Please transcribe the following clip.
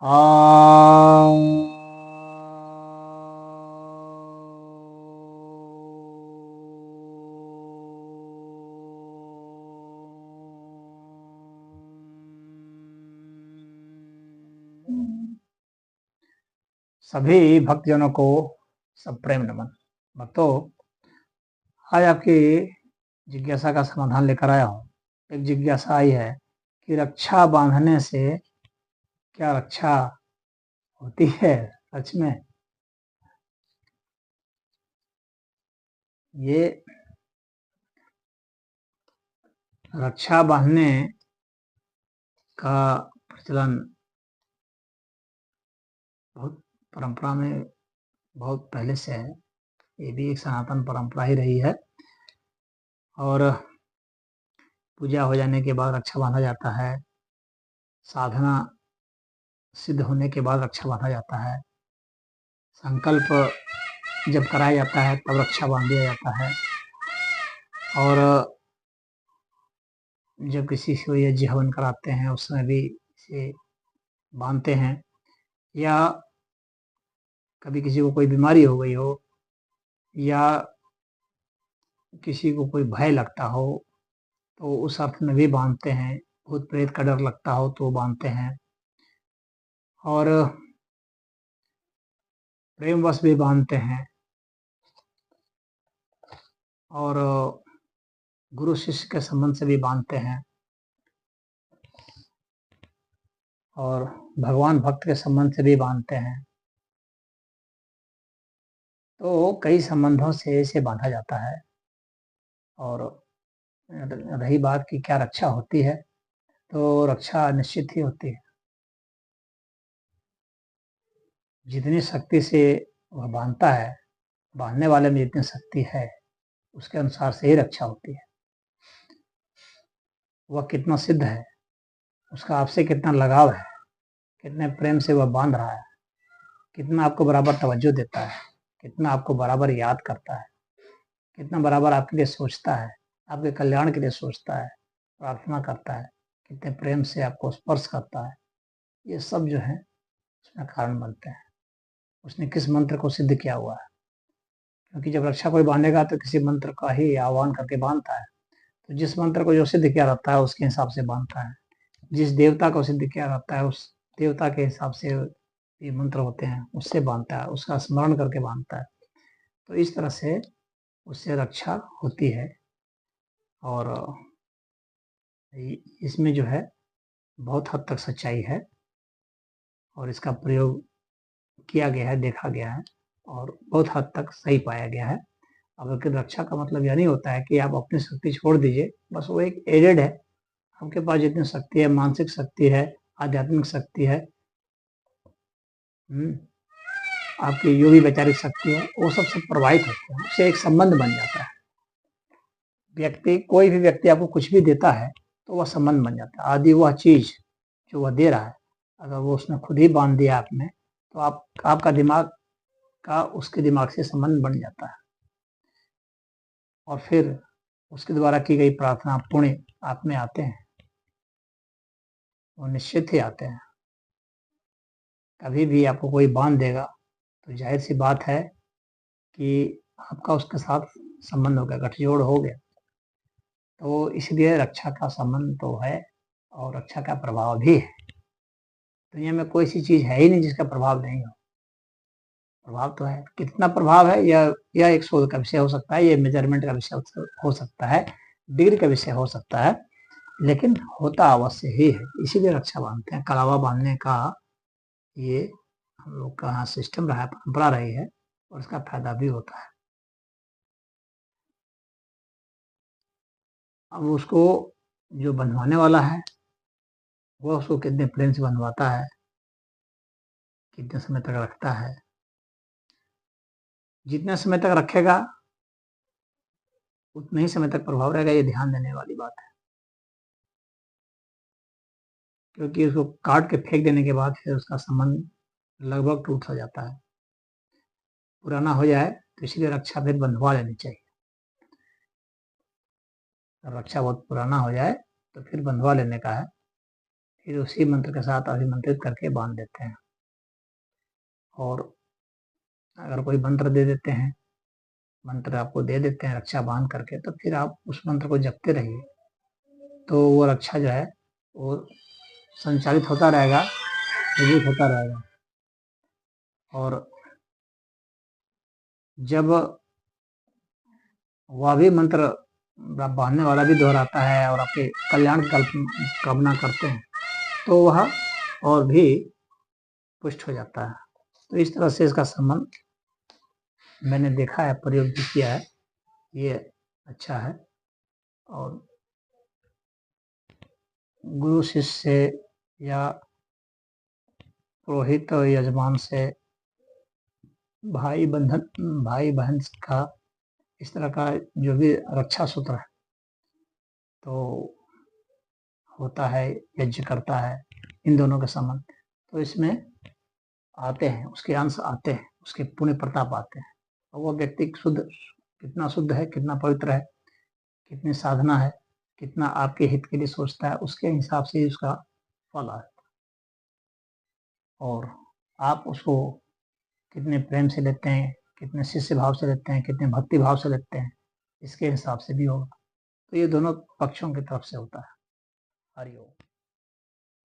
आ सभी भक्तजनों को सब प्रेम नमन। भक्तों, आज आपकी जिज्ञासा का समाधान लेकर आया हूँ। एक जिज्ञासा आई है कि रक्षा बांधने से क्या रक्षा होती है सच में? ये रक्षा बांधने का प्रचलन बहुत परंपरा में बहुत पहले से है। ये भी एक सनातन परंपरा ही रही है और पूजा हो जाने के बाद रक्षा बांधा जाता है। साधना सिद्ध होने के बाद रक्षा बांधा जाता है। संकल्प जब कराया जाता है तब रक्षा बांध दिया जाता है। और जब किसी को यज्ञ हवन कराते हैं उस समय भी इसे बांधते हैं। या कभी किसी को कोई बीमारी हो गई हो या किसी को कोई भय लगता हो तो उस अर्थ में भी बांधते हैं। भूत प्रेत का डर लगता हो तो बांधते हैं। और प्रेमवश भी बांधते हैं। और गुरु शिष्य के संबंध से भी बांधते हैं। और भगवान भक्त के संबंध से भी बांधते हैं। तो कई संबंधों से इसे बांधा जाता है। और रही बात की क्या रक्षा होती है, तो रक्षा निश्चित ही होती है। जितनी शक्ति से वह बांधता है, बांधने वाले में जितनी शक्ति है उसके अनुसार से ही रक्षा होती है। वह कितना सिद्ध है, उसका आपसे कितना लगाव है, कितने प्रेम से वह बांध रहा है, कितना आपको बराबर तवज्जो देता है, कितना आपको बराबर याद करता है, कितना बराबर आपके लिए सोचता है, आपके कल्याण के लिए सोचता है, प्रार्थना करता है, कितने प्रेम से आपको स्पर्श करता है। ये सब जो है उसमें कारण बनते हैं। उसने किस मंत्र को सिद्ध किया हुआ है। क्योंकि जब रक्षा कोई बांधेगा तो किसी मंत्र का ही आह्वान करके बांधता है। तो जिस मंत्र को जो सिद्ध किया रहता है उसके हिसाब से बांधता है। जिस देवता को सिद्ध किया रहता है उस देवता के हिसाब से ये मंत्र होते हैं, उससे बांधता है, उसका स्मरण करके बांधता है। तो इस तरह से उससे रक्षा होती है। और इसमें जो है बहुत हद तक सच्चाई है और इसका प्रयोग किया गया है, देखा गया है और बहुत हद तक सही पाया गया है। अब लेकिन रक्षा का मतलब यह नहीं होता है कि आप अपनी शक्ति छोड़ दीजिए, बस वो एक एडेड है। आपके पास जितनी शक्ति है, मानसिक शक्ति है, आध्यात्मिक शक्ति है, आपकी जो भी वैचारिक शक्ति है, वो सब प्रभावित होते हैं। उससे एक संबंध बन जाता है। व्यक्ति, कोई भी व्यक्ति आपको कुछ भी देता है तो वह संबंध बन जाता है। आदि वह चीज जो वह दे रहा है, अगर वो उसने खुद ही बांध दिया आप में, तो आपका दिमाग का उसके दिमाग से संबंध बन जाता है। और फिर उसके द्वारा की गई प्रार्थना, पुण्य आप में आते हैं, वो निश्चित ही आते हैं। कभी भी आपको कोई बांध देगा तो जाहिर सी बात है कि आपका उसके साथ संबंध हो गया, गठजोड़ हो गया। तो इसलिए रक्षा का संबंध तो है और रक्षा का प्रभाव भी है। दुनिया में कोई सी चीज है ही नहीं जिसका प्रभाव नहीं हो। प्रभाव तो है। कितना प्रभाव है यह एक शोध का विषय हो सकता है, यह मेजरमेंट का विषय हो सकता है, डिग्री का विषय हो सकता है, लेकिन होता अवश्य ही है। इसीलिए रक्षा बांधते हैं। कलावा बांधने का ये हम लोग का यहाँ सिस्टम रहा है, परंपरा रही है और इसका फायदा भी होता है। अब उसको जो बंधवाने वाला है वो उसको कितने प्रेम से बंधवाता है, कितने समय तक रखता है। जितने समय तक रखेगा उतने ही समय तक प्रभाव रहेगा, ये ध्यान देने वाली बात है। क्योंकि उसको काट के फेंक देने के बाद फिर उसका संबंध लगभग टूट सा जाता है, पुराना हो जाए। तो इसलिए रक्षा फिर बंधवा लेनी चाहिए। रक्षा बहुत पुराना हो जाए तो फिर बंधवा लेने का है फिर उसी मंत्र के साथ अभिमंत्रित करके बांध देते हैं। और अगर कोई मंत्र दे देते हैं, मंत्र आपको दे देते हैं रक्षा बांध करके, तो फिर आप उस मंत्र को जपते रहिए, तो वो रक्षा जो है वो संचालित होता रहेगा, मजबूत होता रहेगा। और जब वह भी मंत्र बांधने वाला भी दोहराता है और आपके कल्याण की कामना करते हैं, तो वह और भी पुष्ट हो जाता है। तो इस तरह से इसका संबंध मैंने देखा है, प्रयोग भी किया है, ये अच्छा है। और गुरु शिष्य से या पुरोहित और यजमान से, भाई बहन का, इस तरह का जो भी रक्षा सूत्र है तो होता है, यज्ञ करता है, इन दोनों के संबंध, तो इसमें आते हैं, उसके अंश आते हैं, उसके पुण्य प्रताप आते हैं। और वो व्यक्ति कितना शुद्ध है, कितना पवित्र है, कितनी साधना है, कितना आपके हित के लिए सोचता है, उसके हिसाब से ही उसका फल आता है। और आप उसको कितने प्रेम से लेते हैं, कितने शिष्य भाव से लेते हैं, कितने भक्ति भाव से लेते हैं, इसके हिसाब से भी होगा। तो ये दोनों पक्षों की तरफ से होता है। हरि ओम।